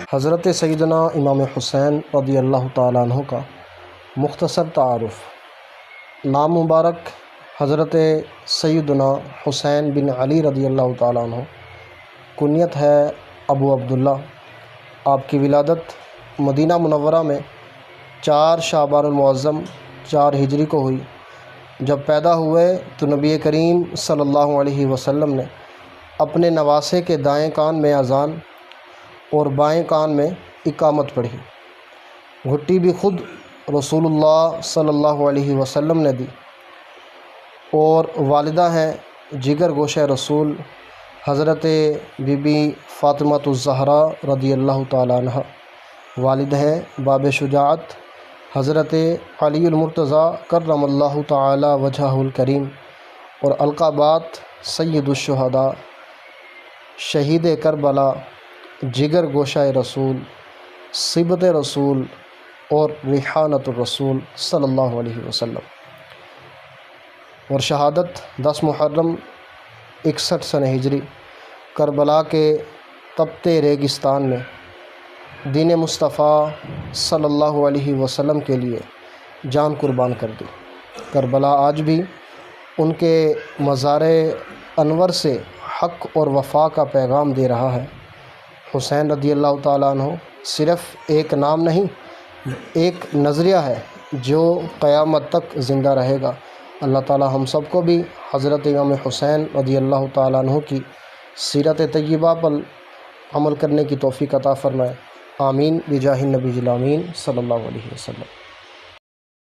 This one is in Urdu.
حضرت سیدنا امام حسین رضی اللہ تعالیٰ عنہ کا مختصر تعارف۔ نام مبارک حضرت سیدنا حسین بن علی رضی اللہ تعالیٰ عنہ، کنیت ہے ابو عبداللہ۔ آپ کی ولادت مدینہ منورہ میں 4 شعبان المعظم 4 ہجری کو ہوئی۔ جب پیدا ہوئے تو نبی کریم صلی اللہ علیہ وسلم نے اپنے نواسے کے دائیں کان میں اذان اور بائیں کان میں اقامت پڑھی۔ گھٹی بھی خود رسول اللہ صلی اللہ علیہ وسلم نے دی، اور والدہ ہیں جگر گوشہ رسول حضرت بی بی فاطمۃ الزہرا رضی اللہ تعالیٰ عنہ۔ والد ہیں باب شجاعت حضرت علی المرتضیٰ کرم اللہ تعالی وجہہ الکریم، اور القابات سید الشہداء، شہید کربلا، جگر گوشہ رسول، صبت رسول اور ریحانۃ الرسول صلی اللہ علیہ وسلم۔ اور شہادت 10 محرم 61 سنہ ہجری کربلا کے تپتے ریگستان میں دین مصطفیٰ صلی اللہ علیہ وسلم کے لیے جان قربان کر دی۔ کربلا آج بھی ان کے مزار انور سے حق اور وفا کا پیغام دے رہا ہے۔ حسین رضی اللہ تعالیٰ عنہ صرف ایک نام نہیں، ایک نظریہ ہے جو قیامت تک زندہ رہے گا۔ اللہ تعالیٰ ہم سب کو بھی حضرت امام حسین رضی اللہ تعالیٰ عنہ کی سیرت طیبہ پر عمل کرنے کی توفیق عطا فرمائے۔ آمین بجاہ النبی الامین صلی اللہ علیہ وسلم۔